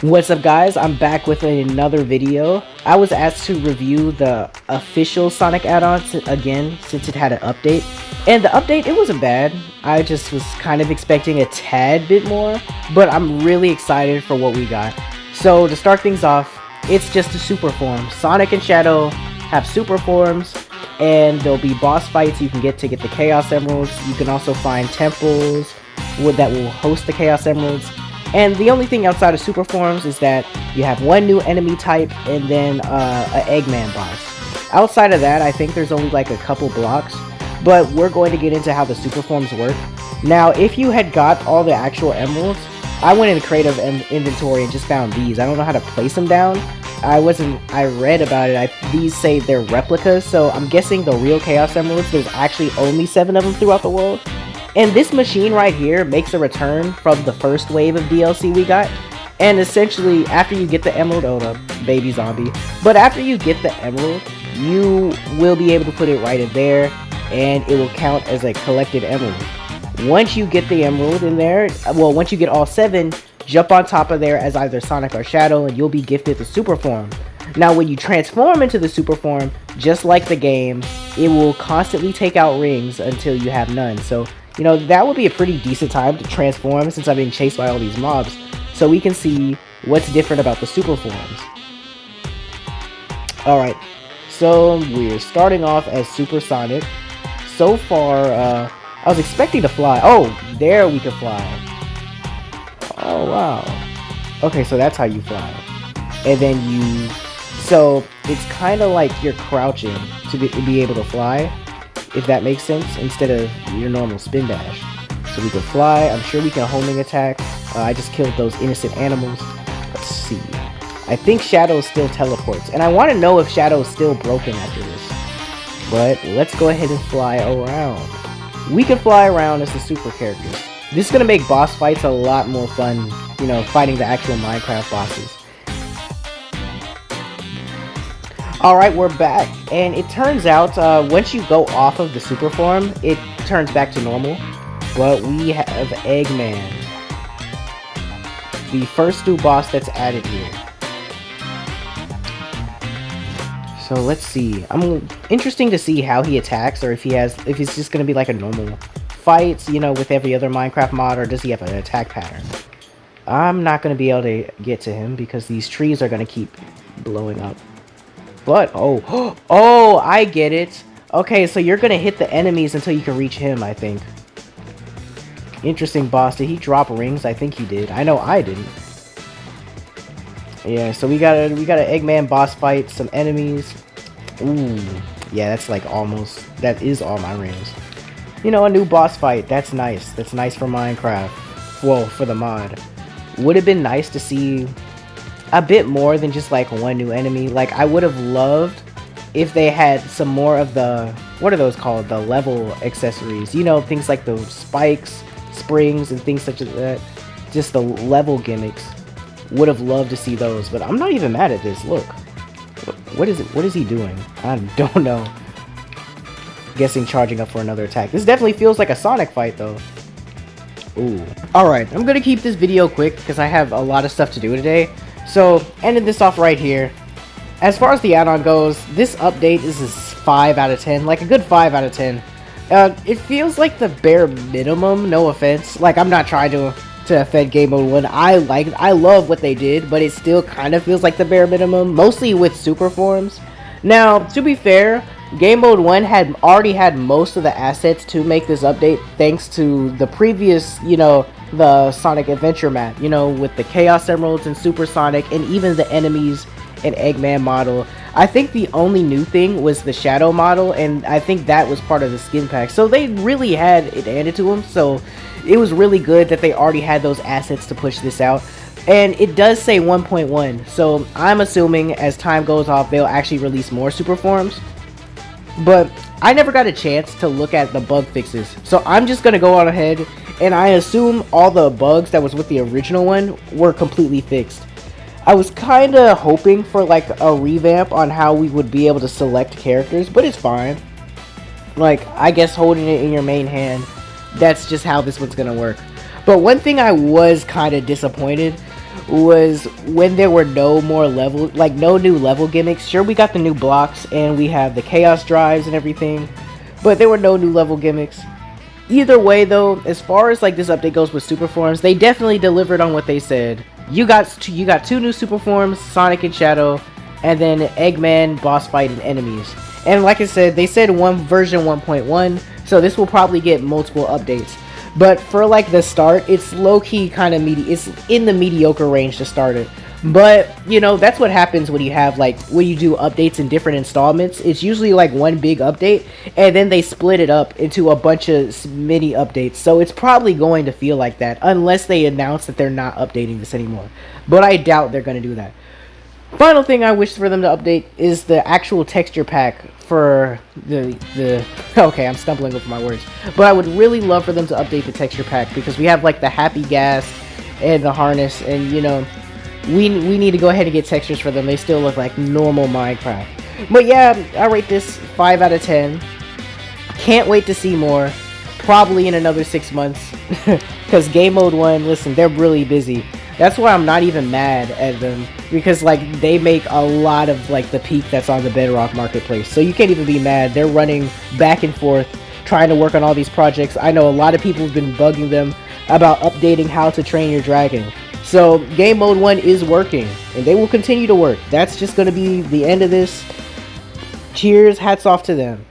What's up guys, I'm back with another video. I was asked to review the official Sonic add-on again since it had an update. And the update, it wasn't bad. I just was kind of expecting a tad bit more, but I'm really excited for what we got. So to start things off, it's just a Superform. Sonic and Shadow have Superforms, and there'll be boss fights you can get to get the Chaos Emeralds. You can also find temples that will host the Chaos Emeralds. And the only thing outside of Superforms is that you have one new enemy type and then an Eggman boss. Outside of that, I think there's only like a couple blocks, but we're going to get into how the Superforms work. Now, if you had got all the actual emeralds, I went in the creative inventory and just found these. I don't know how to place them down. I read about it. These say they're replicas, so I'm guessing the real Chaos Emeralds, there's actually only 7 of them throughout the world. And this machine right here makes a return from the first wave of DLC we got. And essentially, after you get the emerald, oh no, baby zombie. But after you get the emerald, you will be able to put it right in there, and it will count as a collected emerald. Once you get the emerald in there, well, once you get all 7, jump on top of there as either Sonic or Shadow, and you'll be gifted the Superform. Now, when you transform into the Superform, just like the game, it will constantly take out rings until you have none. So, you know, that would be a pretty decent time to transform since I'm being chased by all these mobs. So we can see what's different about the Superforms. Alright, so we're starting off as Super Sonic. So far, I was expecting to fly. Oh, there we can fly. Oh, wow. Okay, so that's how you fly. And then you... So, it's kind of like you're crouching to be able to fly, if that makes sense, instead of your normal spin dash. So we can fly. I'm sure we can homing attack. I just killed those innocent animals. Let's see. I think Shadow still teleports. And I want to know if Shadow is still broken after this. But let's go ahead and fly around. We can fly around as the super characters. This is going to make boss fights a lot more fun, you know, fighting the actual Minecraft bosses. Alright, we're back, and it turns out, once you go off of the Superform, it turns back to normal, but we have Eggman, the first new boss that's added here. So let's see, interesting to see how he attacks, or if he's just gonna be like a normal fight, you know, with every other Minecraft mod, or does he have an attack pattern? I'm not gonna be able to get to him, because these trees are gonna keep blowing up. But, oh, I get it. Okay, so you're gonna hit the enemies until you can reach him, I think. Interesting boss. Did he drop rings? I think he did. I know I didn't. Yeah, so we got a Eggman boss fight, some enemies. Ooh, yeah, that's like almost, that is all my rings. You know, a new boss fight. That's nice. That's nice for Minecraft. Well, for the mod. Would have been nice to see a bit more than just like one new enemy. Like, I would have loved if they had some more of the, what are those called, the level accessories, you know, things like those spikes, springs, and things such as that. Just the level gimmicks. Would have loved to see those, but I'm not even mad at this. Look, what is he doing? I don't know. Guessing charging up for another attack. This definitely feels like a Sonic fight though. Ooh. Alright, I'm gonna keep this video quick because I have a lot of stuff to do today. So, ending this off right here. As far as the add-on goes, this update is a 5 out of 10. Like, a good 5 out of 10. It feels like the bare minimum, no offense. Like, I'm not trying to offend Game Mode 1. I love what they did, but it still kind of feels like the bare minimum. Mostly with Superforms. Now, to be fair, Game Mode 1 had already had most of the assets to make this update, thanks to the previous, you know, the Sonic Adventure map, you know, with the Chaos Emeralds and Super Sonic, and even the enemies and Eggman model. I think the only new thing was the Shadow model, and I think that was part of the skin pack. So they really had it added to them, so it was really good that they already had those assets to push this out. And it does say 1.1, so I'm assuming as time goes off, they'll actually release more Superforms. But I never got a chance to look at the bug fixes, so I'm just gonna go on ahead, and I assume all the bugs that was with the original one were completely fixed. I was kinda hoping for like a revamp on how we would be able to select characters, but it's fine. Like, I guess holding it in your main hand, that's just how this one's gonna work. But one thing I was kinda disappointed was when there were no more level, like no new level gimmicks. Sure, we got the new blocks and we have the chaos drives and everything, but there were no new level gimmicks. Either way though, as far as like this update goes with Superforms, they definitely delivered on what they said. You got two new Superforms, Sonic and Shadow, and then Eggman, boss fight, and enemies. And like I said, they said version 1.1, so this will probably get multiple updates. But for like the start, it's low-key kind of it's in the mediocre range to start it. But, you know, that's what happens when you have, like, when you do updates in different installments. It's usually, like, one big update, and then they split it up into a bunch of mini updates. So it's probably going to feel like that, unless they announce that they're not updating this anymore. But I doubt they're going to do that. Final thing I wish for them to update is the actual texture pack for the okay, I'm stumbling over my words. But I would really love for them to update the texture pack, because we have, like, the happy gas and the harness, and, you know, we need to go ahead and get textures for them. They still look like normal Minecraft. But yeah, I rate this 5 out of 10. Can't wait to see more. Probably in another 6 months. Because Game Mode 1, listen, they're really busy. That's why I'm not even mad at them. Because, like, they make a lot of, like, the peak that's on the Bedrock Marketplace. So you can't even be mad. They're running back and forth, trying to work on all these projects. I know a lot of people have been bugging them about updating How to Train Your Dragon. So, Game Mode 1 is working, and they will continue to work. That's just going to be the end of this. Cheers, hats off to them.